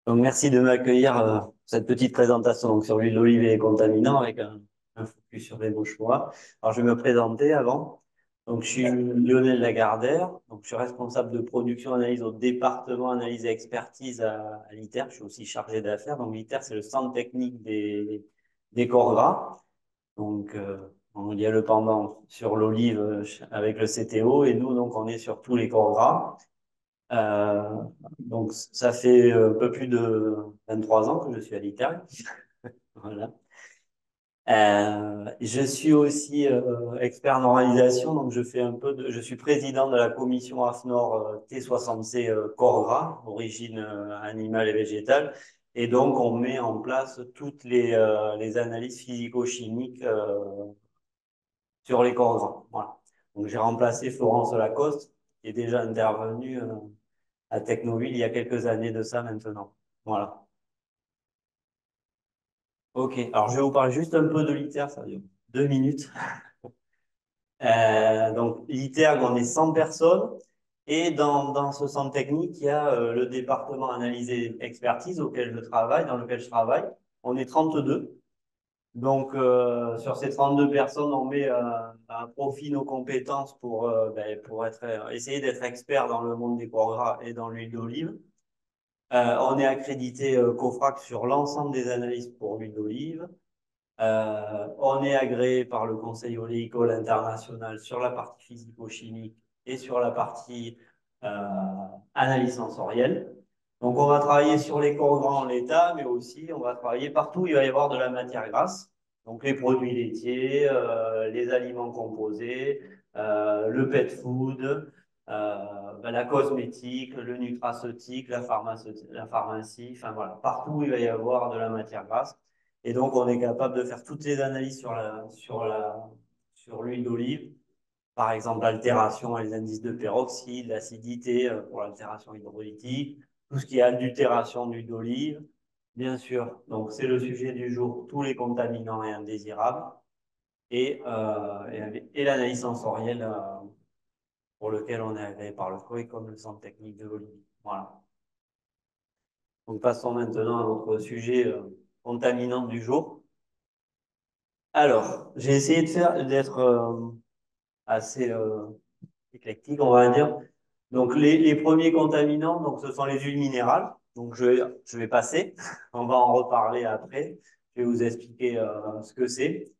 Donc, merci de m'accueillir cette petite présentation donc, sur l'huile d'olive et les contaminants avec un focus sur les beaux choix. Alors, je vais me présenter avant. Donc, je suis Lionel Lagardère. Donc, je suis responsable de production analyse au département analyse et expertise à l'ITER. Je suis aussi chargé d'affaires. Donc, l'ITER, c'est le centre technique des corps gras. Donc, il y a le pendant sur l'olive avec le CTO et nous, donc, on est sur tous les corps gras. Euh, donc, ça fait un peu plus de 23 ans que je suis à l'ITER. Voilà. Je suis aussi expert normalisation, donc je suis président de la commission AFNOR T60C corps gras, origine animale et végétale. Et donc, on met en place toutes les analyses physico-chimiques sur les corps gras. Voilà. Donc, j'ai remplacé Florence Lacoste, qui est déjà intervenue à Technoville il y a quelques années de ça maintenant. Voilà. Ok, alors je vais vous parler juste un peu de l'ITER, ça dure 2 minutes. Donc l'ITER, on est 100 personnes et dans ce centre technique, il y a le département analyse et expertise dans lequel je travaille. On est 32. Donc sur ces 32 personnes, on met un profil nos compétences essayer d'être expert dans le monde des foie gras et dans l'huile d'olive. On est accrédité COFRAC sur l'ensemble des analyses pour l'huile d'olive. On est agréé par le Conseil oléicole international sur la partie physico-chimique et sur la partie euh, analyse sensorielle. Donc, on va travailler sur les corps grands en l'état, mais aussi on va travailler partout où il va y avoir de la matière grasse. Donc, les produits laitiers, les aliments composés, le pet food, la cosmétique, le nutraceutique, la pharmacie, enfin voilà, partout où il va y avoir de la matière grasse. Et donc, on est capable de faire toutes les analyses sur l'huile d'olive. Par exemple, l'altération et les indices de peroxyde, l'acidité pour l'altération hydrolytique, tout ce qui est adultération d'huile d'olive, bien sûr. Donc, c'est le sujet du jour, tous les contaminants et indésirables et l'analyse sensorielle pour lequel on est agréé par le COI comme le centre technique de Bolivie. Voilà. Donc, passons maintenant à notre sujet contaminant du jour. Alors, j'ai essayé d'être assez éclectique, on va dire. Donc, les premiers contaminants, donc, ce sont les huiles minérales. Donc, je vais passer. On va en reparler après. Je vais vous expliquer ce que c'est.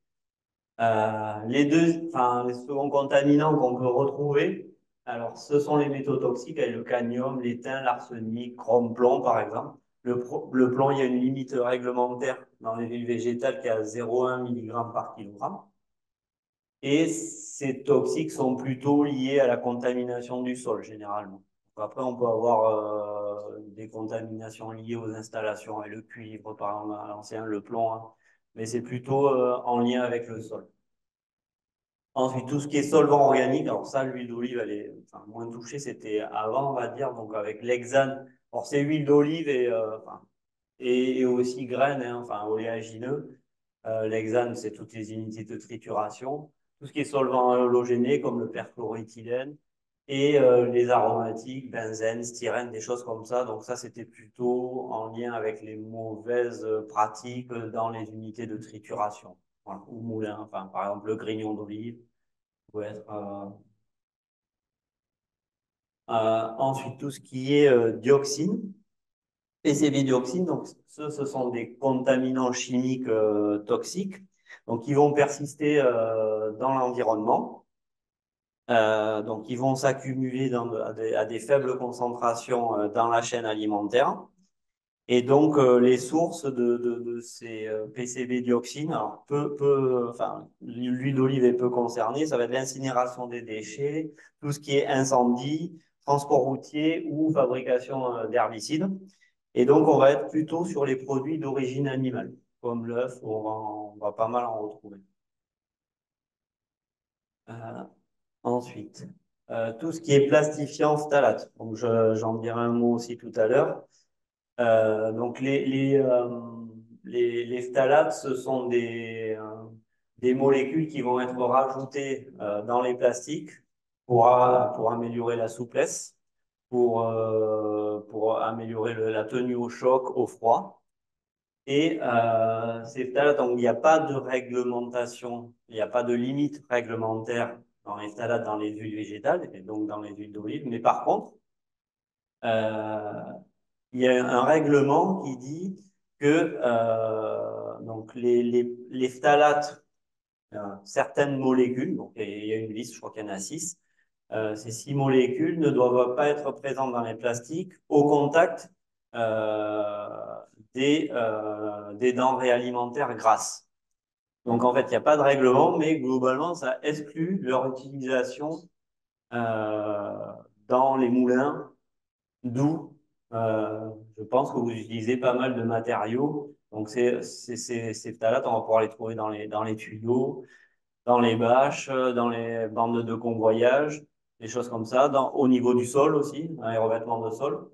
Les seconds contaminants qu'on peut retrouver, alors, ce sont les métaux toxiques, avec le cadmium, l'étain, l'arsenic, chrome, plomb, par exemple. Le plomb, il y a une limite réglementaire dans les huiles végétales qui est à 0,1 mg par kilogramme. Et ces toxiques sont plutôt liés à la contamination du sol, généralement. Après, on peut avoir des contaminations liées aux installations et le cuivre, par exemple, à l'ancien, le plomb, hein. Mais c'est plutôt en lien avec le sol. Ensuite, tout ce qui est solvant organique, alors ça, l'huile d'olive, elle est moins touchée, c'était avant, on va dire, donc avec l'hexane. Alors, c'est huile d'olive et aussi graines, hein, enfin, oléagineux. L'hexane, c'est toutes les unités de trituration. Tout ce qui est solvant halogéné, comme le perchloroéthylène, et les aromatiques, benzène, styrène, des choses comme ça. Donc ça, c'était plutôt en lien avec les mauvaises pratiques dans les unités de trituration. Voilà, ou moulin, enfin, par exemple, le grignon d'olive peut être... ensuite, tout ce qui est dioxine. PCB-dioxine, donc ce sont des contaminants chimiques toxiques, donc ils vont persister dans l'environnement, donc ils vont s'accumuler à des faibles concentrations dans la chaîne alimentaire. Et donc les sources de ces PCB-dioxines, alors enfin l'huile d'olive est peu concernée, ça va être l'incinération des déchets, tout ce qui est incendie, transport routier ou fabrication d'herbicides. Et donc, on va être plutôt sur les produits d'origine animale, comme l'œuf, on va pas mal en retrouver. Euh, ensuite, tout ce qui est plastifiant phtalate. Donc, j'en dirai un mot aussi tout à l'heure. Donc, les phtalates, ce sont des molécules qui vont être rajoutées dans les plastiques pour améliorer la souplesse. pour améliorer la tenue au choc, au froid. Et ces phtalates, donc il n'y a pas de réglementation, il n'y a pas de limite réglementaire dans les phtalates dans les huiles végétales et donc dans les huiles d'olive. Mais par contre, euh, il y a un règlement qui dit que donc les phtalates, certaines molécules, donc il y a une liste, je crois qu'il y en a 6, ces 6 molécules ne doivent pas être présentes dans les plastiques au contact euh, des denrées alimentaires grasses. Donc en fait, il n'y a pas de règlement, mais globalement, ça exclut leur utilisation euh, dans les moulins, d'où je pense que vous utilisez pas mal de matériaux. Donc ces phtalates, on va pouvoir les trouver dans les tuyaux, dans les bâches, dans les bandes de convoyage, des choses comme ça, au niveau du sol aussi, dans les revêtements de sol.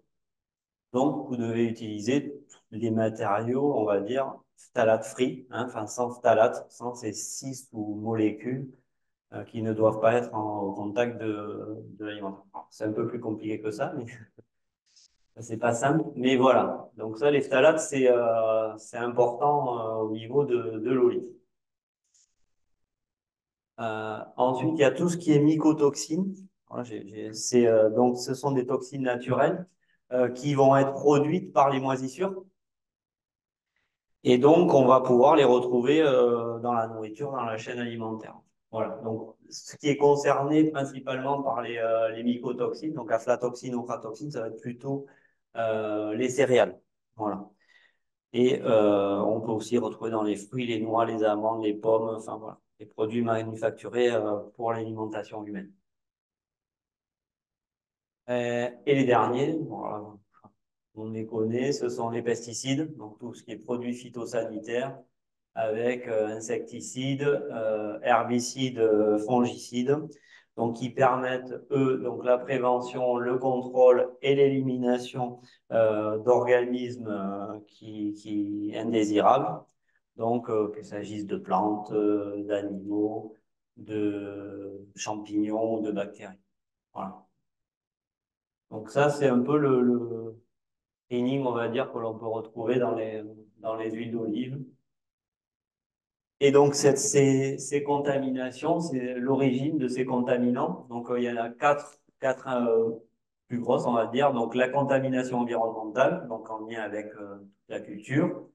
Donc, vous devez utiliser les matériaux, on va dire, phthalate free, hein, enfin sans phthalate, sans ces 6 sous-molécules qui ne doivent pas être au contact de l'aliment. C'est un peu plus compliqué que ça, mais c'est pas simple. Mais voilà. Donc ça, les phtalates, c'est important au niveau de l'olive. Ensuite, il y a tout ce qui est mycotoxines. Voilà, donc, ce sont des toxines naturelles qui vont être produites par les moisissures. Et donc, on va pouvoir les retrouver dans la nourriture, dans la chaîne alimentaire. Voilà. Donc, ce qui est concerné principalement par les mycotoxines, donc aflatoxines, ochratoxines, ça va être plutôt les céréales. Voilà. Et on peut aussi retrouver dans les fruits, les noix, les amandes, les pommes, enfin voilà, les produits manufacturés pour l'alimentation humaine. Et les derniers, voilà, on les connaît, ce sont les pesticides, donc tout ce qui est produits phytosanitaires avec insecticides, herbicides, fongicides, donc qui permettent, eux, donc la prévention, le contrôle et l'élimination d'organismes qui indésirables, donc qu'il s'agisse de plantes, d'animaux, de champignons, de bactéries. Voilà. Donc ça, c'est un peu le screening, on va dire, que l'on peut retrouver dans les huiles d'olive. Et donc, ces contaminations, c'est l'origine de ces contaminants. Donc, il y en a quatre plus grosses, on va dire. Donc, la contamination environnementale, donc en lien avec la culture,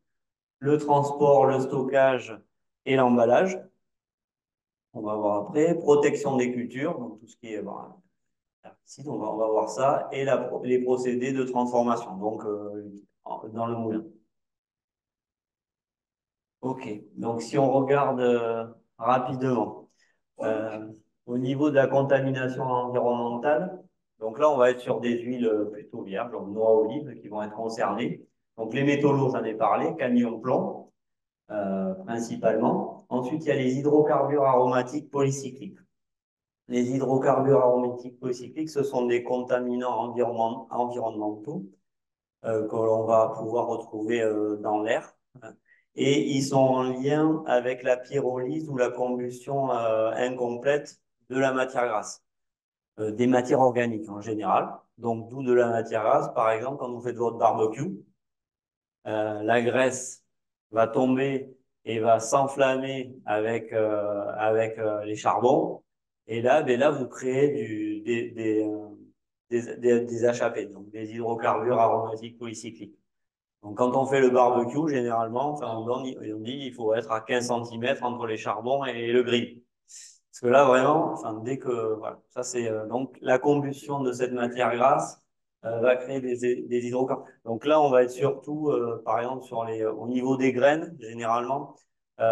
le transport, le stockage et l'emballage. On va voir après. Protection des cultures, donc tout ce qui est herbicide, on va voir ça. Et les procédés de transformation, donc dans le moulin. Ok, donc si on regarde rapidement, euh, au niveau de la contamination environnementale, donc là on va être sur des huiles plutôt vierges, donc noix, olive, qui vont être concernées. Donc les métaux lourds, j'en ai parlé, cadmium, plomb, principalement. Ensuite, il y a les hydrocarbures aromatiques polycycliques. Les hydrocarbures aromatiques polycycliques, ce sont des contaminants environnementaux que l'on va pouvoir retrouver dans l'air. Et ils sont en lien avec la pyrolyse ou la combustion incomplète de la matière grasse, des matières organiques en général. Donc, d'où de la matière grasse. Par exemple, quand vous faites votre barbecue, la graisse va tomber et va s'enflammer avec les charbons. Et là, ben là, vous créez des HAP, donc des hydrocarbures aromatiques polycycliques. Donc, quand on fait le barbecue, généralement, enfin, on dit il faut être à 15 centimètres entre les charbons et le grill. Parce que là, vraiment, enfin, dès que, voilà, ça c'est, donc, la combustion de cette matière grasse va créer des hydrocarbures. Donc là, on va être surtout, par exemple, au niveau des graines, généralement, il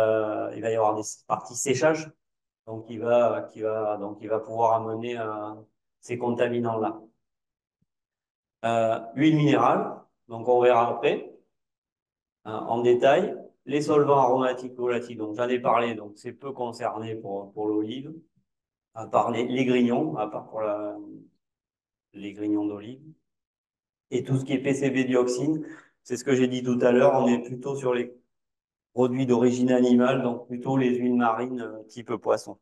va y avoir des parties séchage, donc donc il va pouvoir amener ces contaminants-là. Huile minérale, donc on verra après. En détail. Les solvants aromatiques volatiles, donc j'en ai parlé, donc c'est peu concerné pour l'olive, à part les grignons, à part pour les grignons d'olive. Et tout ce qui est PCB dioxine, c'est ce que j'ai dit tout à l'heure, on est plutôt sur les produits d'origine animale, donc plutôt les huiles marines type poisson.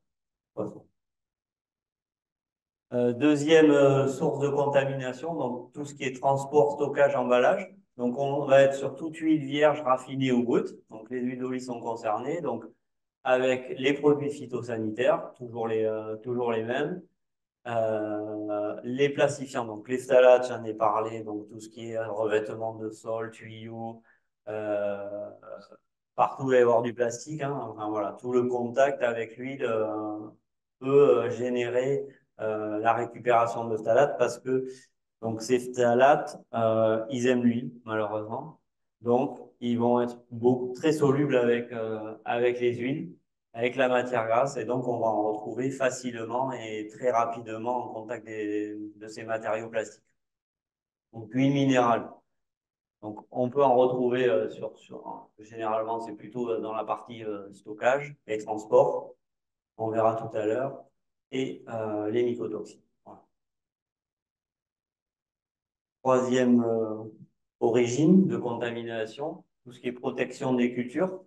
Deuxième source de contamination, donc tout ce qui est transport, stockage, emballage. Donc on va être sur toute huile vierge, raffinée ou brute. Donc les huiles d'olive sont concernées. Donc avec les produits phytosanitaires, toujours les mêmes. Les plastifiants, donc les phtalates, j'en ai parlé, donc tout ce qui est revêtement de sol, tuyaux, euh, partout il va y avoir du plastique, hein. Enfin, voilà, tout le contact avec l'huile peut générer la récupération de phtalates parce que donc ces phtalates, ils aiment l'huile, malheureusement. Donc, ils vont être très solubles avec les huiles, avec la matière grasse, et donc on va en retrouver facilement et très rapidement en contact de ces matériaux plastiques. Donc, huile minérale. Donc, on peut en retrouver généralement, c'est plutôt dans la partie stockage et transport. On verra tout à l'heure. Et les mycotoxines. Voilà. Troisième origine de contamination, tout ce qui est protection des cultures.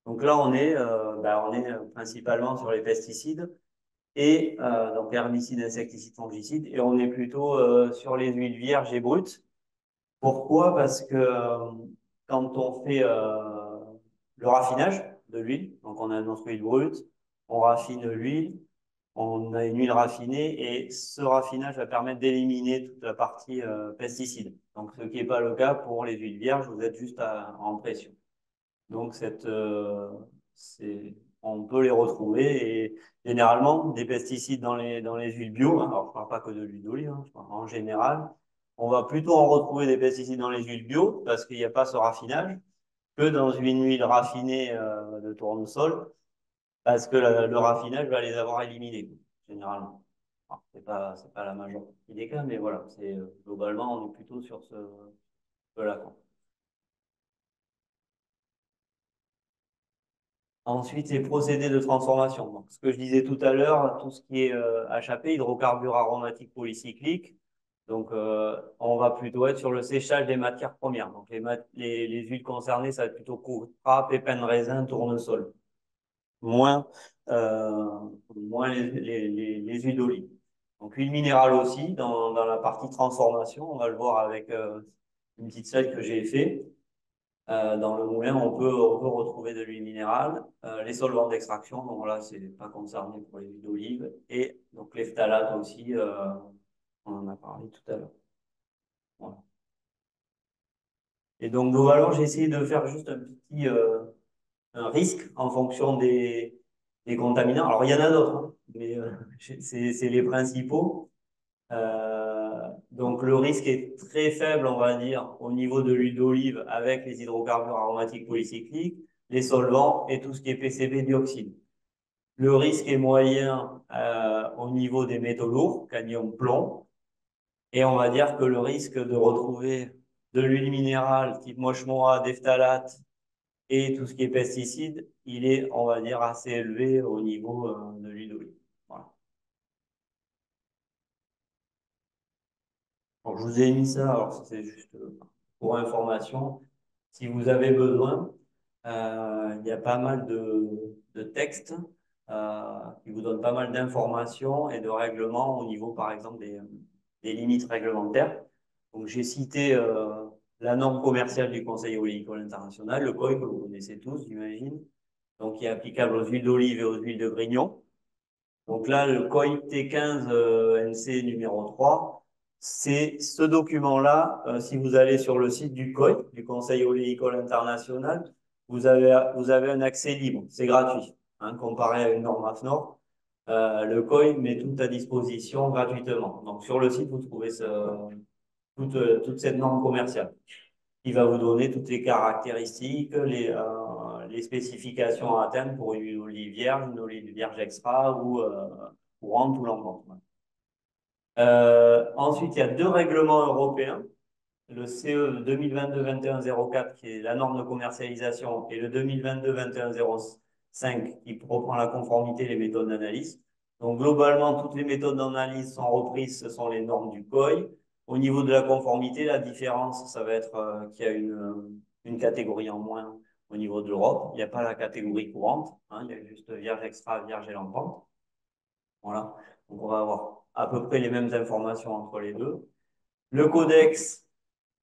Donc là, on est principalement sur les pesticides et donc herbicides, insecticides, fongicides, et on est plutôt sur les huiles vierges et brutes. Pourquoi? Parce que quand on fait le raffinage de l'huile, donc on a notre huile brute, on raffine l'huile, on a une huile raffinée et ce raffinage va permettre d'éliminer toute la partie pesticides. Donc ce qui n'est pas le cas pour les huiles vierges, vous êtes juste en pression. Donc on peut les retrouver et généralement des pesticides dans les huiles bio, hein, alors je ne parle pas que de l'huile d'olive, hein, en général, on va plutôt en retrouver des pesticides dans les huiles bio parce qu'il n'y a pas ce raffinage que dans une huile raffinée de tournesol parce que le raffinage va les avoir éliminés, généralement. C'est pas la majorité des cas, mais voilà, globalement, on est plutôt sur là, quoi. Ensuite, les procédés de transformation. Donc, ce que je disais tout à l'heure, tout ce qui est HAP, hydrocarbures aromatiques polycycliques. Donc, on va plutôt être sur le séchage des matières premières. Donc, les huiles concernées, ça va être plutôt courgette, pépins de raisin, tournesol. Moins, euh, moins les huiles d'olive. Donc, huile minérale aussi, dans la partie transformation, on va le voir avec une petite slide que j'ai fait. Dans le moulin, on peut retrouver de l'huile minérale, les solvants d'extraction, donc là, c'est pas concerné pour les huiles d'olive, et donc les phtalates aussi, on en a parlé tout à l'heure. Voilà. Et donc, globalement, j'ai essayé de faire juste un risque en fonction des contaminants. Alors, il y en a d'autres, hein, mais c'est les principaux. Donc, le risque est très faible, on va dire, au niveau de l'huile d'olive avec les hydrocarbures aromatiques polycycliques, les solvants et tout ce qui est PCB dioxyde. Le risque est moyen au niveau des métaux lourds, cadmium, plomb. Et on va dire que le risque de retrouver de l'huile minérale type moche-moa, des phtalates et tout ce qui est pesticides, il est, on va dire, assez élevé au niveau de l'huile d'olive. Voilà. Bon, je vous ai mis ça, alors c'est juste pour information. Si vous avez besoin, il y a pas mal de textes qui vous donnent pas mal d'informations et de règlements au niveau, par exemple, des limites réglementaires. Donc, j'ai cité la norme commerciale du Conseil oléicole international, le COI, que vous connaissez tous, j'imagine. Donc, qui est applicable aux huiles d'olive et aux huiles de grignon. Donc là, le COI T15 NC numéro 3, c'est ce document-là. Si vous allez sur le site du COI, du Conseil oléicole international, vous avez un accès libre. C'est gratuit, hein, comparé à une norme AFNOR. Le COI met tout à disposition gratuitement. Donc sur le site, vous trouvez toute cette norme commerciale qui va vous donner toutes les caractéristiques, les spécifications à atteindre pour une olive vierge, une olive vierge extra ou courante ou lambante. Ensuite, il y a deux règlements européens, le CE 2022-2104 qui est la norme de commercialisation et le 2022-2105 qui reprend la conformité et les méthodes d'analyse. Donc globalement, toutes les méthodes d'analyse sont reprises, ce sont les normes du COI. Au niveau de la conformité, la différence, ça va être qu'il y a une catégorie en moins au niveau de l'Europe. Il n'y a pas la catégorie courante, hein, il y a juste vierge extra, vierge et lampante. Voilà. Donc on va avoir à peu près les mêmes informations entre les deux. Le codex,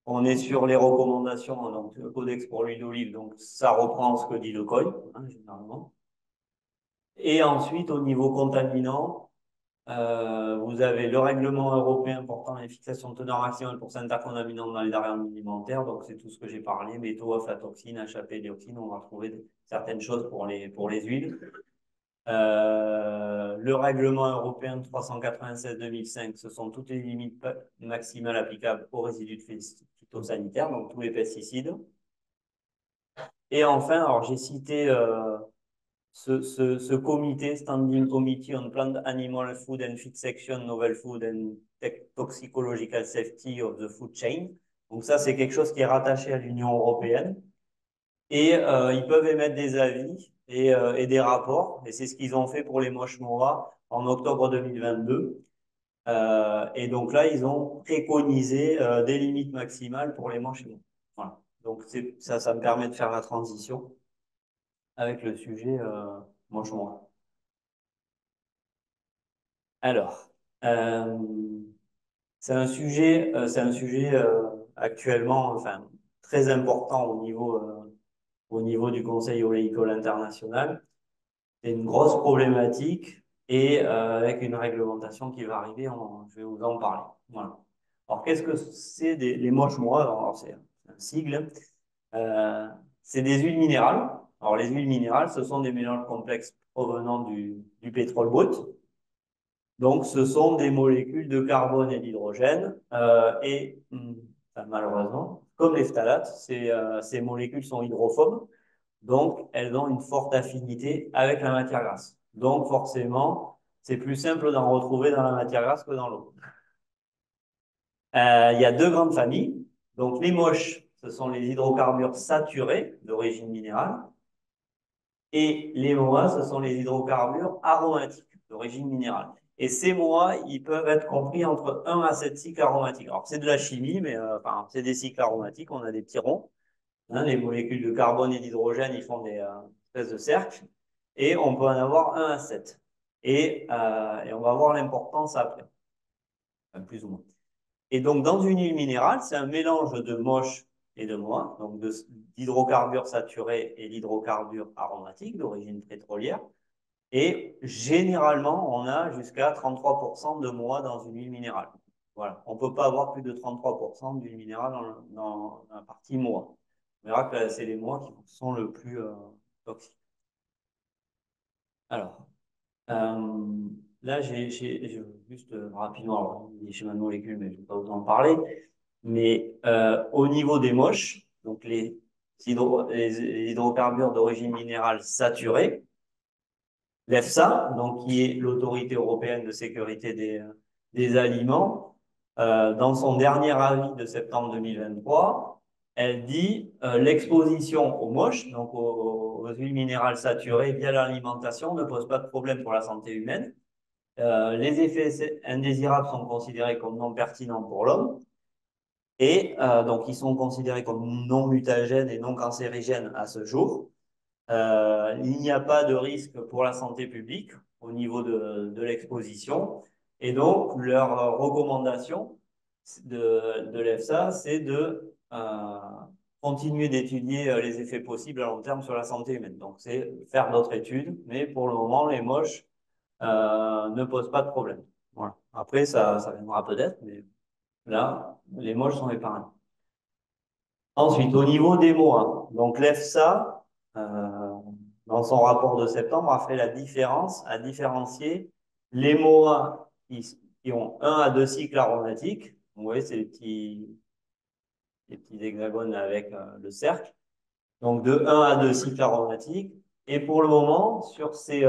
on est sur les recommandations, donc le codex pour l'huile d'olive, donc ça reprend ce que dit le code, hein, généralement. Et ensuite, au niveau contaminant, vous avez le règlement européen portant les fixations de teneur maximale pour certains contaminants dans les denrées alimentaires. Donc, c'est tout ce que j'ai parlé, métaux, aflatoxines, HAP, dioxines. On va trouver certaines choses pour les huiles. Le règlement européen 396-2005, ce sont toutes les limites maximales applicables aux résidus de phytosanitaires, donc tous les pesticides. Et enfin, alors j'ai cité ce comité, Standing Committee on Plant Animal Food and Feed Section, Novel Food and Toxicological Safety of the Food Chain. Donc ça, c'est quelque chose qui est rattaché à l'Union européenne. Et ils peuvent émettre des avis et des rapports. Et c'est ce qu'ils ont fait pour les moches moa en octobre 2022. Et donc là, ils ont préconisé des limites maximales pour les moches moa. Voilà. Donc ça me permet de faire la transition avec le sujet moche moa. Alors, euh, c'est un sujet actuellement, enfin, très important au niveau du Conseil oléicole international. C'est une grosse problématique et avec une réglementation qui va arriver, je vais vous en parler. Voilà. Alors, qu'est-ce que c'est les moches mois? Alors, c'est un sigle. Euh, c'est des huiles minérales. Alors, les huiles minérales, ce sont des mélanges complexes provenant du pétrole brut. Donc, ce sont des molécules de carbone et d'hydrogène. Enfin, malheureusement, comme les phtalates, ces molécules sont hydrophobes. Donc, elles ont une forte affinité avec la matière grasse. Donc, forcément, c'est plus simple d'en retrouver dans la matière grasse que dans l'eau. Il y a deux grandes familles. Donc, les moches, ce sont les hydrocarbures saturés d'origine minérale. Et les MOA, ce sont les hydrocarbures aromatiques d'origine minérale. Et ces MOA, ils peuvent être compris entre 1 à 7 cycles aromatiques. Alors, c'est de la chimie, mais enfin, c'est des cycles aromatiques. On a des petits ronds. Hein, les molécules de carbone et d'hydrogène, ils font des espèces de cercles. Et on peut en avoir 1 à 7. Et on va voir l'importance après, enfin, plus ou moins. Et donc, dans une huile minérale, c'est un mélange de MOSH et de MOA, donc d'hydrocarbures saturés et d'hydrocarbures aromatiques d'origine pétrolière. Et généralement, on a jusqu'à 33% de MOA dans une huile minérale. Voilà. On ne peut pas avoir plus de 33% d'huile minérale dans la partie MOA. On verra que c'est les MOA qui sont le plus toxiques. Alors, là, j'ai juste rapidement, alors, les schémas de molécules, mais je ne vais pas vous en parler. Mais au niveau des moches, donc les hydrocarbures d'origine minérale saturés, l'EFSA, donc qui est l'autorité européenne de sécurité des aliments, dans son dernier avis de septembre 2023, elle dit l'exposition aux moches, donc aux huiles minérales saturées via l'alimentation, ne pose pas de problème pour la santé humaine. Les effets indésirables sont considérés comme non pertinents pour l'homme. Et donc, ils sont considérés comme non mutagènes et non cancérigènes à ce jour. Il n'y a pas de risque pour la santé publique au niveau de l'exposition. Et donc, leur recommandation de l'EFSA, c'est de continuer d'étudier les effets possibles à long terme sur la santé humaine. Donc, c'est faire d'autres études, mais pour le moment, les moches ne posent pas de problème. Voilà. Après, ça viendra peut-être, mais là, les moches sont épargnés. Ensuite, au niveau des MOA, donc l'EFSA, dans son rapport de septembre, a fait la différence, a différencié les MOA qui ont 1 à 2 cycles aromatiques. Vous voyez, c'est les petits hexagones avec le cercle. Donc de 1 à 2 cycles aromatiques. Et pour le moment, sur ces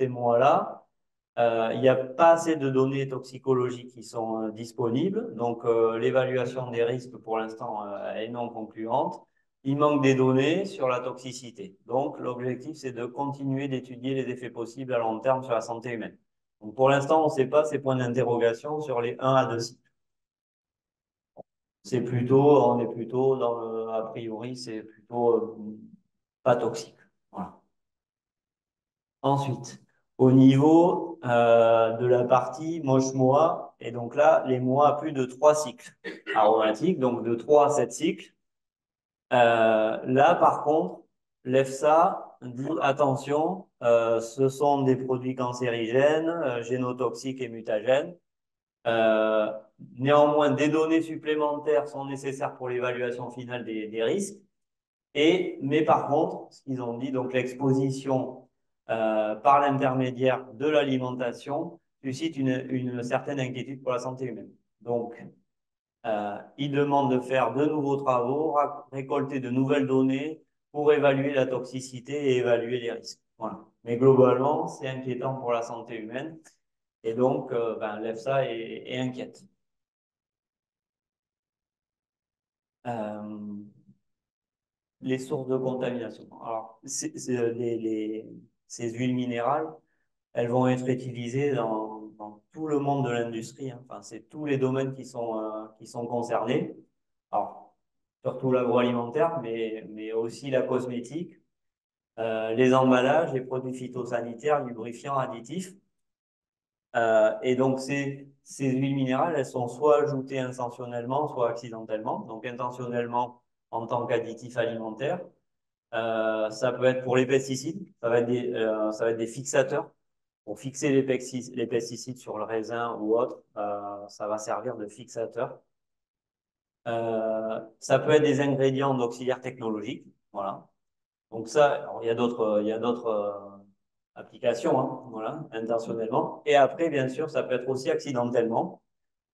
MOA-là, il n'y a pas assez de données toxicologiques qui sont disponibles, donc l'évaluation des risques pour l'instant est non concluante. Il manque des données sur la toxicité. Donc l'objectif, c'est de continuer d'étudier les effets possibles à long terme sur la santé humaine. Donc pour l'instant, on ne sait pas ces points d'interrogation sur les 1 à 2 cycles. On est plutôt dans a priori, c'est plutôt pas toxique. Voilà. Ensuite, au niveau de la partie moche-moa. Et donc là, les mois à plus de 3 cycles aromatiques, donc de 3 à 7 cycles. Là, par contre, l'EFSA dit attention, ce sont des produits cancérigènes, génotoxiques et mutagènes. Euh, Néanmoins, des données supplémentaires sont nécessaires pour l'évaluation finale des risques. Mais par contre, ce qu'ils ont dit, donc l'exposition par l'intermédiaire de l'alimentation suscite une certaine inquiétude pour la santé humaine. Donc, ils demandent de faire de nouveaux travaux, récolter de nouvelles données pour évaluer la toxicité et évaluer les risques. Voilà. Mais globalement, c'est inquiétant pour la santé humaine. Et donc, l'EFSA est inquiète. Euh, les sources de contamination. Alors, ces huiles minérales, elles vont être utilisées dans tout le monde de l'industrie, hein. Enfin, c'est tous les domaines qui sont concernés. Alors, surtout l'agroalimentaire, mais aussi la cosmétique, les emballages, les produits phytosanitaires, lubrifiants, additifs. Et donc, ces huiles minérales, elles sont soit ajoutées intentionnellement, soit accidentellement. Donc, intentionnellement en tant qu'additif alimentaire. Ça peut être pour les pesticides, ça va être des fixateurs. Pour fixer les pesticides sur le raisin ou autre, ça va servir de fixateur. Ça peut être des ingrédients d'auxiliaires technologiques. Voilà. Donc ça, alors, il y a d'autres applications, hein, voilà, intentionnellement. Et après, bien sûr, ça peut être aussi accidentellement.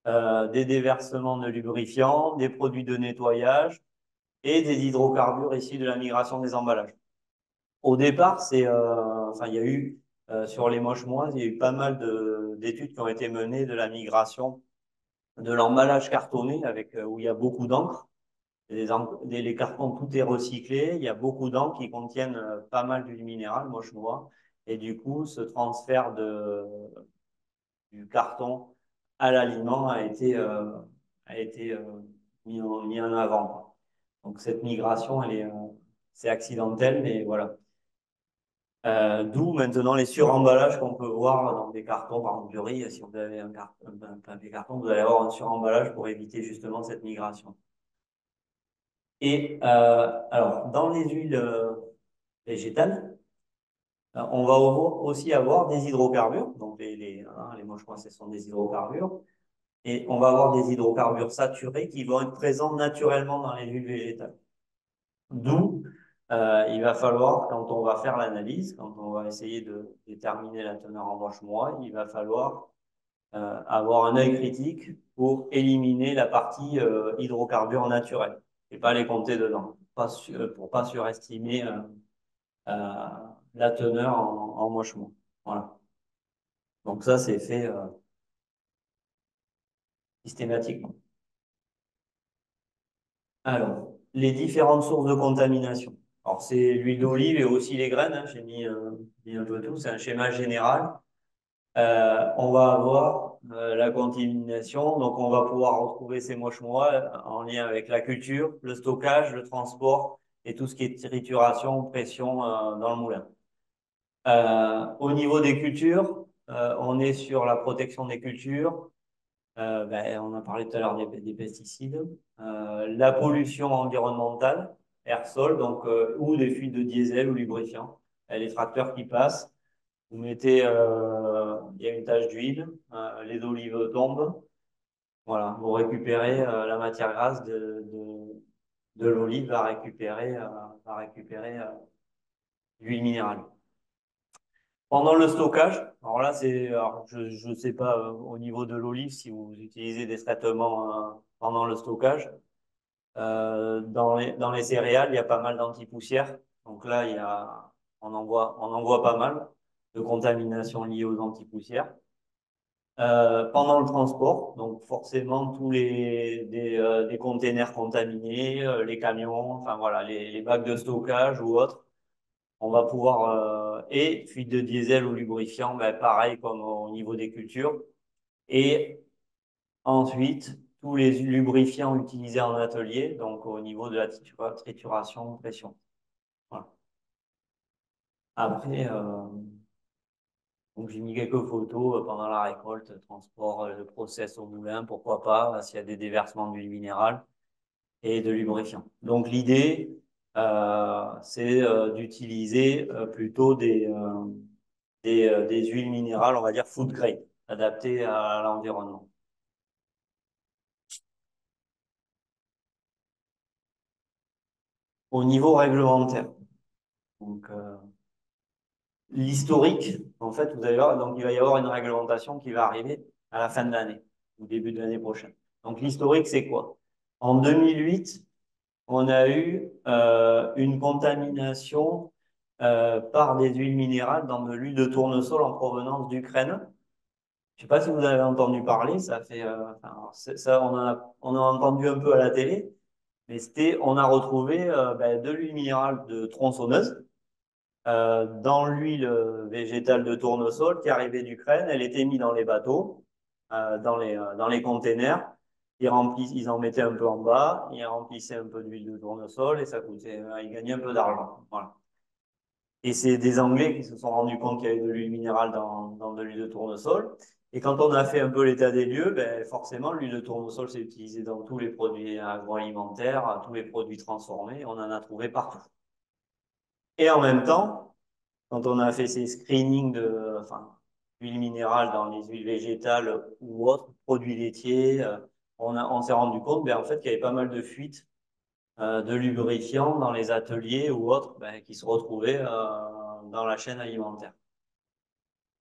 Des déversements de lubrifiants, des produits de nettoyage et des hydrocarbures issus de la migration des emballages. Au départ, il y a eu sur les moches-moises, il y a eu pas mal d'études qui ont été menées de la migration de l'emballage cartonné où il y a beaucoup d'encre. Les cartons, tout est recyclé. Il y a beaucoup d'encre qui contiennent pas mal d'huile minérale, moche-noix. Et du coup, ce transfert du carton à l'aliment a été mis en avant. Donc cette migration, c'est accidentel, mais voilà. D'où maintenant les suremballages qu'on peut voir dans des cartons, par exemple du riz. Si vous avez un papier carton, vous allez avoir un suremballage pour éviter justement cette migration. Et alors, dans les huiles végétales, on va aussi avoir des hydrocarbures. Donc, les moches-pois, ce sont des hydrocarbures. Et on va avoir des hydrocarbures saturés qui vont être présents naturellement dans les huiles végétales. D'où, il va falloir, quand on va faire l'analyse, quand on va essayer de déterminer la teneur en moche-mois, il va falloir avoir un œil critique pour éliminer la partie hydrocarbures naturels et pas les compter dedans, pour pas surestimer euh, la teneur en moche-mois. Voilà. Donc ça, c'est fait systématiquement. Alors, les différentes sources de contamination. Alors, c'est l'huile d'olive et aussi les graines, hein. J'ai mis un peu tout. C'est un schéma général. On va avoir la contamination. Donc, on va pouvoir retrouver ces moches-mois en lien avec la culture, le stockage, le transport et tout ce qui est trituration, pression dans le moulin. Au niveau des cultures, on est sur la protection des cultures. On a parlé tout à l'heure des pesticides. La pollution environnementale, air-sol, donc, ou des fuites de diesel ou lubrifiant. Les tracteurs qui passent, vous mettez, il y a une tache d'huile, les olives tombent. Voilà, vous récupérez la matière grasse de l'olive, va récupérer l'huile minérale. Pendant le stockage, alors là, je ne sais pas au niveau de l'olive si vous utilisez des traitements pendant le stockage. Dans les céréales, il y a pas mal d'antipoussières. Donc là, on en voit pas mal de contamination liée aux antipoussières. Pendant le transport, donc forcément des containers contaminés, les camions, enfin voilà, les bacs de stockage ou autres, on va pouvoir et fuite de diesel ou lubrifiant, pareil comme au niveau des cultures. Et ensuite, tous les lubrifiants utilisés en atelier, donc au niveau de la trituration, pression. Voilà. Après, Donc, j'ai mis quelques photos pendant la récolte, transport, le process au moulin, pourquoi pas, s'il y a des déversements d'huile minérale et de lubrifiant. Donc, l'idée, c'est d'utiliser plutôt des huiles minérales, on va dire food grade, adaptées à l'environnement. Au niveau réglementaire, donc, l'historique, en fait, vous allez voir, donc il va y avoir une réglementation qui va arriver à la fin de l'année, au début de l'année prochaine. Donc l'historique, c'est quoi? En 2008, on a eu une contamination par des huiles minérales dans de l'huile de tournesol en provenance d'Ukraine. Je ne sais pas si vous avez entendu parler, ça fait, enfin, ça, on a entendu un peu à la télé, mais c'était, on a retrouvé de l'huile minérale de tronçonneuse dans l'huile végétale de tournesol qui arrivait d'Ukraine. Elle était mise dans les bateaux, dans les containers. Ils en mettaient un peu en bas, ils remplissaient un peu d'huile de tournesol et ça coûtait, ils gagnaient un peu d'argent. Voilà. Et c'est des Anglais qui se sont rendus compte qu'il y avait de l'huile minérale dans de l'huile de tournesol. Et quand on a fait un peu l'état des lieux, ben, forcément, l'huile de tournesol s'est utilisée dans tous les produits agroalimentaires, tous les produits transformés. On en a trouvé partout. Et en même temps, quand on a fait ces screenings de, enfin, huile minérale dans les huiles végétales ou autres produits laitiers, on s'est rendu compte ben, en fait, qu'il y avait pas mal de fuites de lubrifiants dans les ateliers ou autres ben, qui se retrouvaient dans la chaîne alimentaire.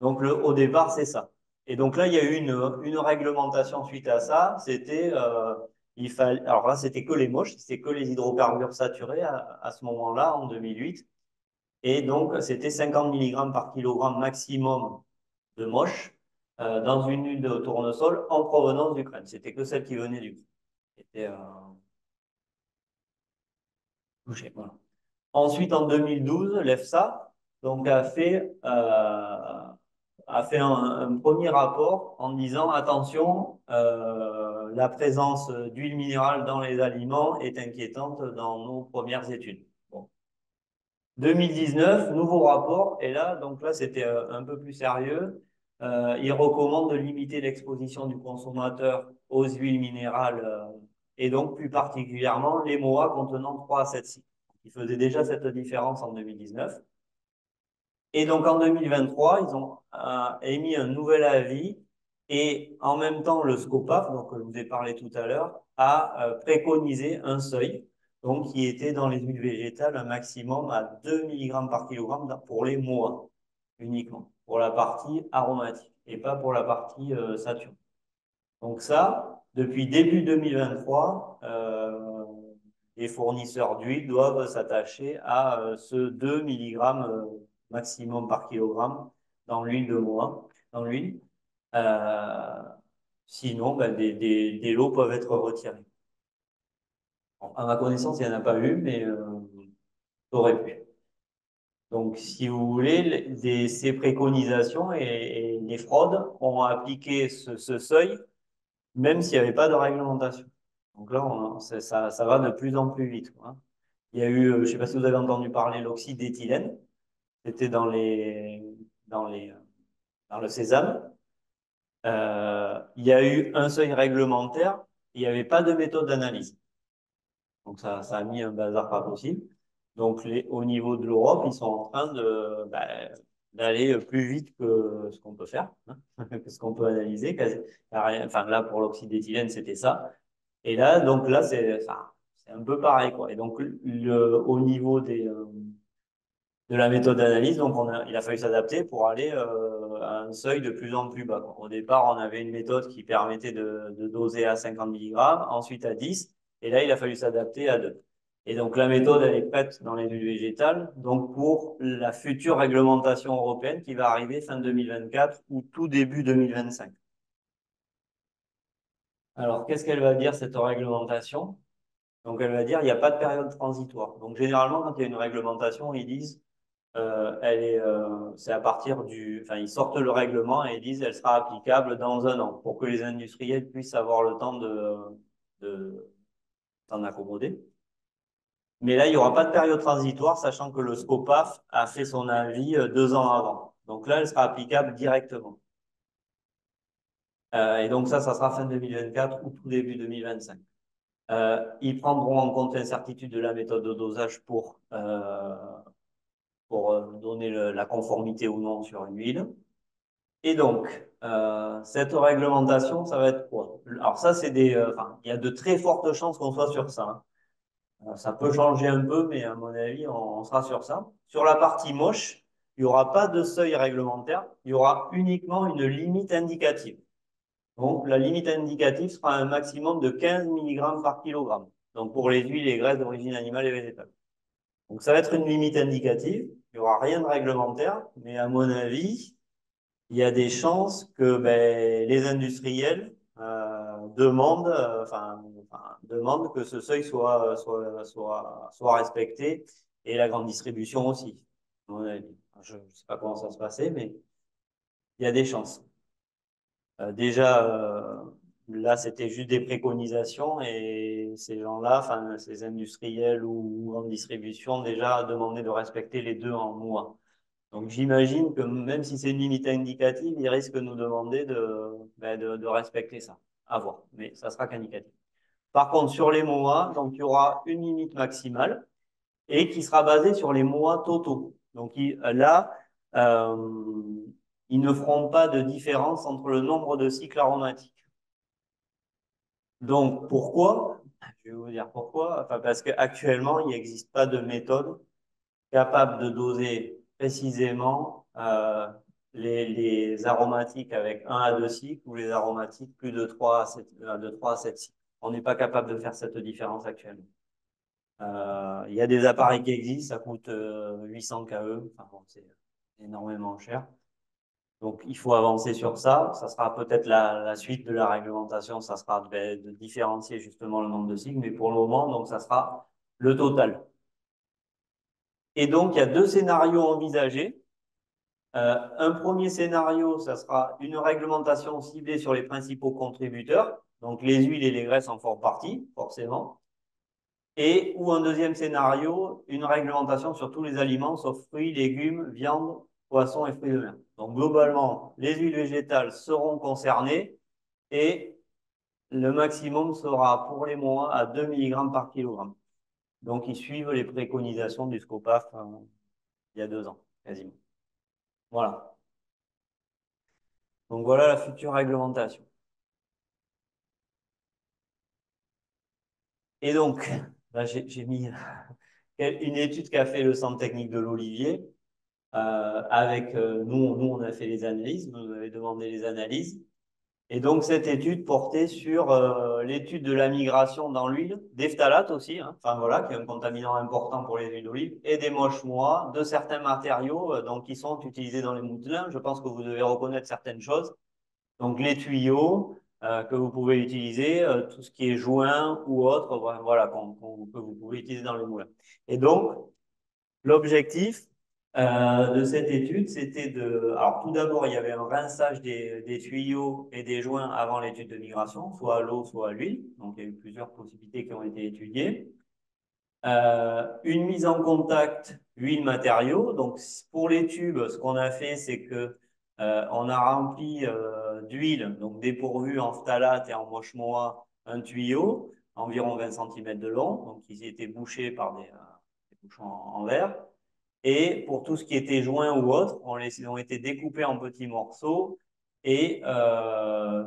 Donc, au départ, c'est ça. Et donc là, il y a eu une réglementation suite à ça. C'était, il fallait, alors là, c'était que les moches, c'était que les hydrocarbures saturés à ce moment-là, en 2008. Et donc, c'était 50 mg par kilogramme maximum de moche dans une huile de tournesol en provenance d'Ukraine. C'était que celle qui venait d'Ukraine. C'était touché. Voilà. Ensuite, en 2012, l'EFSA donc, a fait un premier rapport en disant attention, la présence d'huile minérale dans les aliments est inquiétante dans nos premières études. Bon. 2019, nouveau rapport, et là, donc là, c'était un peu plus sérieux. Il recommande de limiter l'exposition du consommateur aux huiles minérales et donc plus particulièrement les MOA contenant 3 à 7 citres. Ils faisaient déjà cette différence en 2019. Et donc en 2023, ils ont émis un nouvel avis et en même temps le SCOPAF, donc je vous ai parlé tout à l'heure, a préconisé un seuil donc qui était dans les huiles végétales un maximum à 2 mg par kilogramme pour les MOA uniquement, pour la partie aromatique et pas pour la partie saturée. Donc ça, depuis début 2023, les fournisseurs d'huile doivent s'attacher à ce 2 mg maximum par kilogramme dans l'huile de MOA, dans l'huile. Euh, Sinon, ben, des lots peuvent être retirés. Bon, à ma connaissance, il n'y en a pas eu, mais ça aurait pu. Donc, si vous voulez, ces préconisations et les fraudes ont appliqué ce seuil, même s'il n'y avait pas de réglementation. Donc là, ça va de plus en plus vite, quoi. Il y a eu, je ne sais pas si vous avez entendu parler, l'oxyde d'éthylène. C'était dans les, dans le sésame. Il y a eu un seuil réglementaire. Il n'y avait pas de méthode d'analyse. Donc ça a mis un bazar pas possible. Donc au niveau de l'Europe, ils sont en train d'aller plus vite que ce qu'on peut faire, hein, que ce qu'on peut analyser. Enfin là, pour l'oxyde d'éthylène, c'était ça. Et là, donc là, c'est un peu pareil, quoi. Et donc, au niveau de la méthode d'analyse, donc il a fallu s'adapter pour aller à un seuil de plus en plus bas, quoi. Au départ, on avait une méthode qui permettait de doser à 50 mg, ensuite à 10, et là, il a fallu s'adapter à 2. Et donc, la méthode, elle est prête dans les huiles végétales, donc pour la future réglementation européenne qui va arriver fin 2024 ou tout début 2025. Alors, qu'est-ce qu'elle va dire, cette réglementation? Donc, elle va dire, il n'y a pas de période transitoire. Donc, généralement, quand il y a une réglementation, ils disent, c'est à partir enfin, ils sortent le règlement et ils disent, elle sera applicable dans un an pour que les industriels puissent avoir le temps de s'en accommoder. Mais là, il n'y aura pas de période transitoire, sachant que le SCOPAF a fait son avis 2 ans avant. Donc là, elle sera applicable directement. Et donc ça sera fin 2024 ou tout début 2025. Ils prendront en compte l'incertitude de la méthode de dosage pour donner la conformité ou non sur une huile. Et donc, cette réglementation, ça va être quoi? Alors ça, enfin, il y a de très fortes chances qu'on soit sur ça, hein. Ça peut changer un peu, mais à mon avis, on sera sur ça. Sur la partie moche, il n'y aura pas de seuil réglementaire, il y aura uniquement une limite indicative. Donc, la limite indicative sera un maximum de 15 mg par kilogramme. Donc, pour les huiles et graisses d'origine animale et végétale. Donc, ça va être une limite indicative. Il n'y aura rien de réglementaire, mais à mon avis, il y a des chances que ben, les industriels demandent que ce seuil soit respecté et la grande distribution aussi, à mon avis. Je ne sais pas comment ça va se passer, mais il y a des chances. Déjà, là, c'était juste des préconisations et ces gens-là, enfin, ces industriels ou grande distribution, déjà demandaient de respecter les deux en mois. Donc, j'imagine que même si c'est une limite indicative, ils risquent de nous demander de respecter ça. À voir, mais ça sera qu'indicatif. Par contre, sur les mois, donc, il y aura une limite maximale et qui sera basée sur les mois totaux. Donc, là, euh, ils ne feront pas de différence entre le nombre de cycles aromatiques. Donc, pourquoi? Je vais vous dire pourquoi. Enfin, parce qu'actuellement, il n'existe pas de méthode capable de doser précisément les aromatiques avec un à 2 cycles ou les aromatiques plus de 3 à 7, de 3 à 7 cycles. On n'est pas capable de faire cette différence actuellement. Il y a des appareils qui existent, ça coûte 800 KE, enfin, bon, c'est énormément cher. Donc, il faut avancer sur ça. Ça sera peut-être la suite de la réglementation, ça sera de différencier justement le nombre de cycles, mais pour le moment, donc, ça sera le total. Et donc, il y a deux scénarios envisagés. Un premier scénario, ça sera une réglementation ciblée sur les principaux contributeurs, donc les huiles et les graisses en font partie, forcément. Et ou un deuxième scénario, une réglementation sur tous les aliments, sauf fruits, légumes, viande, poissons et fruits de mer. Donc globalement, les huiles végétales seront concernées et le maximum sera pour les mois à 2 mg par kilogramme. Donc ils suivent les préconisations du SCOPAF il y a 2 ans, quasiment. Voilà. Donc voilà la future réglementation. Et donc, là, j'ai mis une étude qu'a fait le Centre technique de l'Olivier. Avec nous, on a fait les analyses, vous nous avez demandé les analyses. Et donc, cette étude portait sur l'étude de la migration dans l'huile, des phtalates aussi, hein, enfin voilà, qui est un contaminant important pour les huiles d'olive, et des moches-mois, de certains matériaux donc, qui sont utilisés dans les mousselins. Je pense que vous devez reconnaître certaines choses. Donc, les tuyaux que vous pouvez utiliser, tout ce qui est joint ou autre, voilà, que vous pouvez utiliser dans le moulin. Et donc, l'objectif de cette étude, c'était de... Alors, tout d'abord, il y avait un rinçage des tuyaux et des joints avant l'étude de migration, soit à l'eau, soit à l'huile. Donc, il y a eu plusieurs possibilités qui ont été étudiées. Une mise en contact huile-matériaux. Donc, pour les tubes, ce qu'on a fait, c'est que on a rempli d'huile, donc dépourvu en phtalate et en moche-mois, un tuyau, environ 20 cm de long, donc ils étaient bouchés par des bouchons en verre. Et pour tout ce qui était joint ou autre, ils ont été découpés en petits morceaux et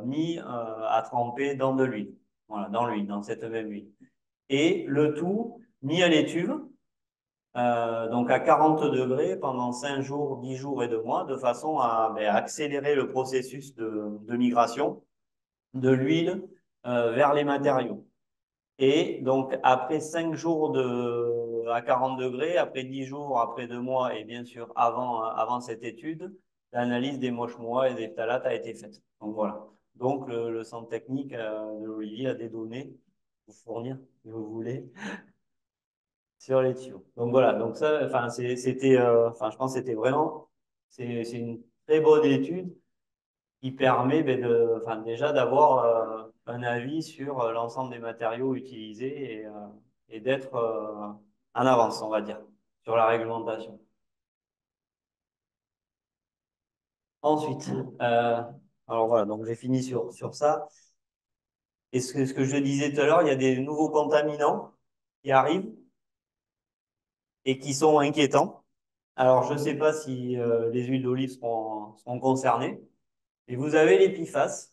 mis à tremper dans de l'huile. Voilà, dans l'huile, dans cette même huile. Et le tout mis à l'étuve, donc à 40 degrés pendant 5 jours, 10 jours et 2 mois, de façon à accélérer le processus de migration de l'huile vers les matériaux. Et donc, après 5 jours à 40 degrés, après 10 jours, après 2 mois, et bien sûr avant cette étude, l'analyse des moches-mois et des phtalates a été faite. Donc voilà. Donc le centre technique de l'Olivier a des données pour fournir, si vous voulez, sur les tuyaux. Donc voilà. Donc ça, enfin, je pense que c'était vraiment, c'est une très bonne étude qui permet enfin, déjà d'avoir un avis sur l'ensemble des matériaux utilisés et d'être en avance, on va dire, sur la réglementation. Ensuite, alors voilà, donc j'ai fini sur ça. Et ce que je disais tout à l'heure, il y a des nouveaux contaminants qui arrivent et qui sont inquiétants. Alors, je ne sais pas si les huiles d'olive seront concernées. Et vous avez les PFAS.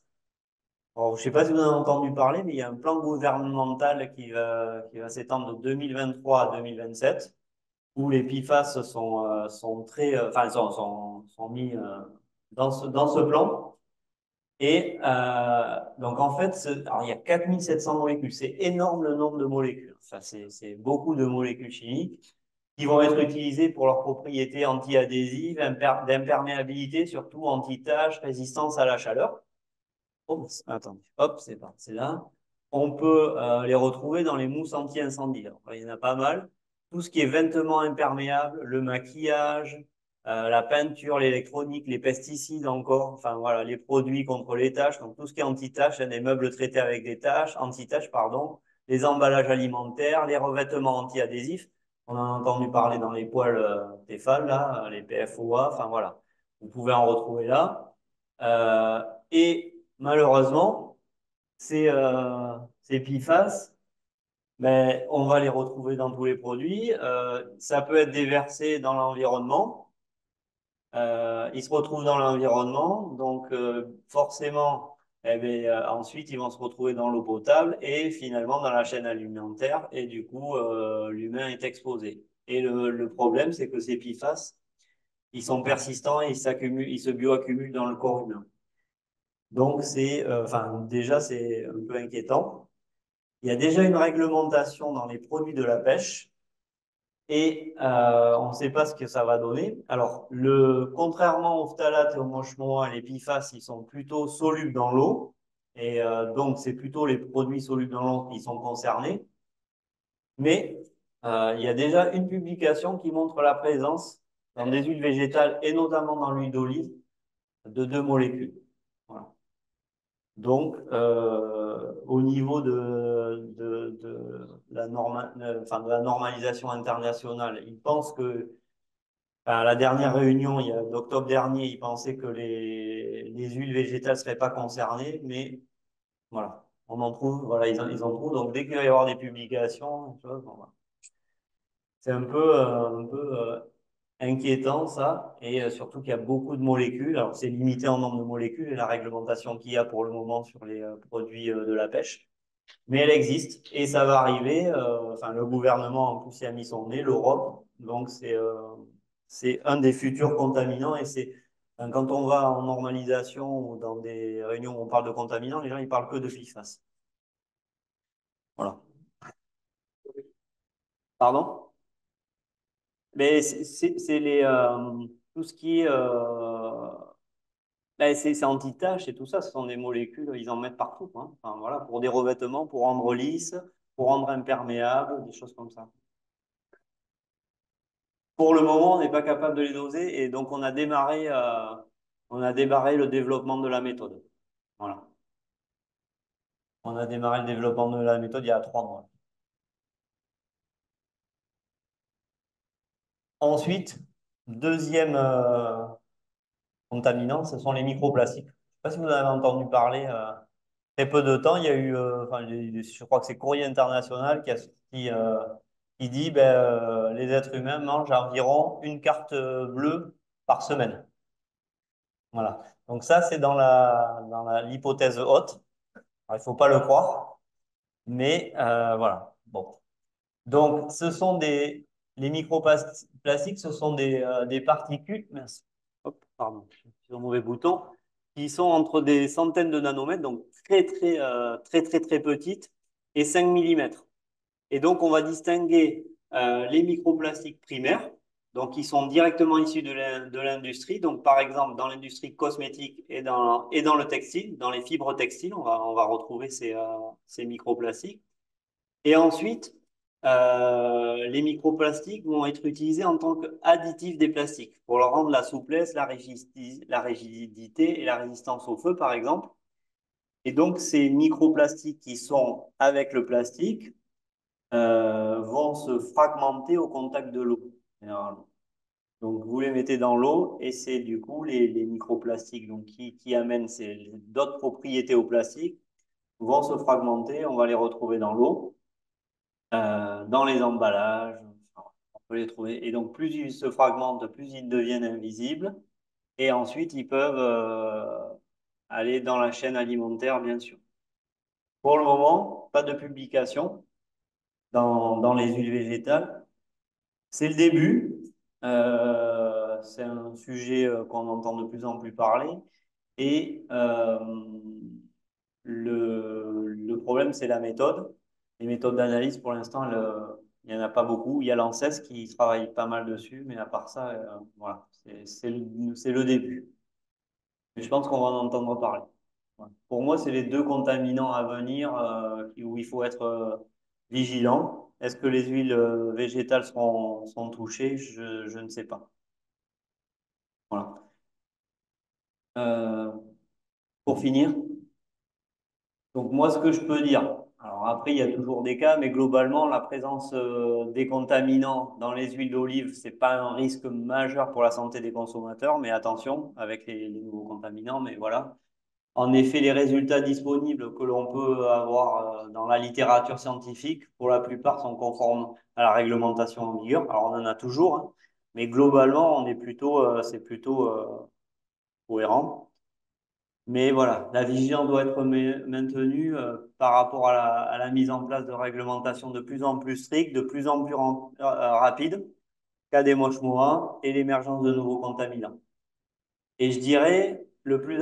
Alors, je ne sais pas si vous en avez entendu parler, mais il y a un plan gouvernemental qui va s'étendre de 2023 à 2027, où les PFAS sont très, enfin, sont mis dans ce plan. Et donc, en fait, alors, il y a 4700 molécules. C'est énorme le nombre de molécules. Enfin, c'est beaucoup de molécules chimiques qui vont être utilisées pour leurs propriétés anti-adhésives, d'imperméabilité, surtout anti-taches, résistance à la chaleur. Oups, attendez, hop, c'est parti là. On peut les retrouver dans les mousses anti-incendie. Alors, il y en a pas mal. Tout ce qui est vêtements imperméables, le maquillage, la peinture, l'électronique, les pesticides encore, enfin voilà, les produits contre les taches, donc tout ce qui est anti-taches, hein, les meubles traités avec des taches, anti-taches, pardon, les emballages alimentaires, les revêtements anti-adhésifs. On en a entendu parler dans les poêles Tefal, là, les PFOA, enfin voilà. Vous pouvez en retrouver là. Et malheureusement, ces PFAS, ben, on va les retrouver dans tous les produits. Ça peut être déversé dans l'environnement. Ils se retrouvent dans l'environnement, donc forcément, eh ben, ensuite, ils vont se retrouver dans l'eau potable et finalement dans la chaîne alimentaire. Et du coup, l'humain est exposé. Et le problème, c'est que ces PFAS, ils sont persistants et ils se bioaccumulent dans le corps humain. Donc, enfin, déjà, c'est un peu inquiétant. Il y a déjà une réglementation dans les produits de la pêche et on ne sait pas ce que ça va donner. Alors, contrairement aux phtalates et aux moches-noix, les PFAS, ils sont plutôt solubles dans l'eau. Et donc, c'est plutôt les produits solubles dans l'eau qui sont concernés. Mais il y a déjà une publication qui montre la présence dans des huiles végétales et notamment dans l'huile d'olive de deux molécules. Voilà. Donc, au niveau de enfin, de la normalisation internationale, ils pensent que, enfin, à la dernière réunion, d'octobre dernier, ils pensaient que les huiles végétales ne seraient pas concernées, mais voilà, on en trouve, voilà, ils en trouvent. Donc, dès qu'il va y avoir des publications, tu vois, bon, voilà. C'est un peu inquiétant, ça, et surtout qu'il y a beaucoup de molécules. Alors, c'est limité en nombre de molécules et la réglementation qu'il y a pour le moment sur les produits de la pêche. Mais elle existe et ça va arriver. Enfin, le gouvernement en plus y a mis son nez, l'Europe. Donc, c'est un des futurs contaminants et enfin, quand on va en normalisation ou dans des réunions où on parle de contaminants, les gens, ils parlent que de PFAS. Voilà. Pardon? Mais c'est tout ce qui est ben, c'est anti-taches et tout ça, ce sont des molécules, ils en mettent partout, quoi, hein. Enfin, voilà, pour des revêtements, pour rendre lisse, pour rendre imperméable, des choses comme ça. Pour le moment, on n'est pas capable de les doser et donc on a démarré le développement de la méthode. Voilà. On a démarré le développement de la méthode il y a 3 mois. Ensuite, deuxième contaminant, ce sont les microplastiques. Je ne sais pas si vous en avez entendu parler. Très peu de temps, il y a eu, enfin, je crois que c'est Courrier International qui dit ben, les êtres humains mangent environ une carte bleue par semaine. Voilà. Donc ça, c'est l'hypothèse haute. Alors, il ne faut pas le croire, mais voilà. Bon. Donc, les microplastiques, ce sont des particules, mince, hop, pardon, je suis sur le mauvais bouton, qui sont entre des centaines de nanomètres, donc très, très, très, très, très petites, et 5 millimètres. Et donc, on va distinguer les microplastiques primaires, donc qui sont directement issus de l'industrie. Donc, par exemple, dans l'industrie cosmétique et dans le textile, dans les fibres textiles, on va retrouver ces microplastiques. Et ensuite, les microplastiques vont être utilisés en tant qu'additifs des plastiques pour leur rendre la souplesse, la rigidité et la résistance au feu, par exemple. Et donc, ces microplastiques qui sont avec le plastique vont se fragmenter au contact de l'eau, généralement. Donc, vous les mettez dans l'eau et c'est du coup les microplastiques donc, qui amènent d'autres propriétés au plastique vont se fragmenter, on va les retrouver dans l'eau, dans les emballages, enfin, on peut les trouver. Et donc, plus ils se fragmentent, plus ils deviennent invisibles. Et ensuite, ils peuvent aller dans la chaîne alimentaire, bien sûr. Pour le moment, pas de publication dans les huiles végétales. C'est le début. C'est un sujet qu'on entend de plus en plus parler. Et le problème, c'est la méthode. Les méthodes d'analyse, pour l'instant, il n'y en a pas beaucoup. Il y a l'ANSES qui travaille pas mal dessus, mais à part ça, voilà, c'est le début. Mais je pense qu'on va en entendre parler. Ouais. Pour moi, c'est les deux contaminants à venir où il faut être vigilant. Est-ce que les huiles végétales sont touchées? Je ne sais pas. Voilà. Euh, pour finir, donc moi, ce que je peux dire, alors après, il y a toujours des cas, mais globalement, la présence des contaminants dans les huiles d'olive, c'est pas un risque majeur pour la santé des consommateurs, mais attention avec les nouveaux contaminants, mais voilà. En effet, les résultats disponibles que l'on peut avoir dans la littérature scientifique, pour la plupart, sont conformes à la réglementation en vigueur. Alors, on en a toujours, hein, mais globalement, c'est plutôt cohérent. Mais voilà, la vigilance doit être maintenue par rapport à la mise en place de réglementations de plus en plus strictes, de plus en plus rapides, cas des moches-mois et l'émergence de nouveaux contaminants. Et je dirais, le plus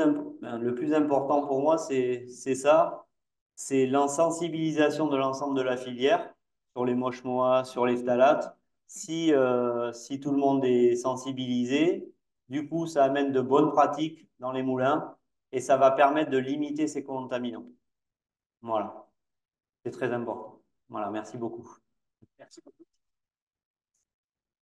important pour moi, c'est ça, c'est l'insensibilisation de l'ensemble de la filière sur les moches-mois, sur les phtalates. Si tout le monde est sensibilisé, du coup, ça amène de bonnes pratiques dans les moulins et ça va permettre de limiter ces contaminants. Voilà, c'est très important. Voilà, merci beaucoup. Merci beaucoup.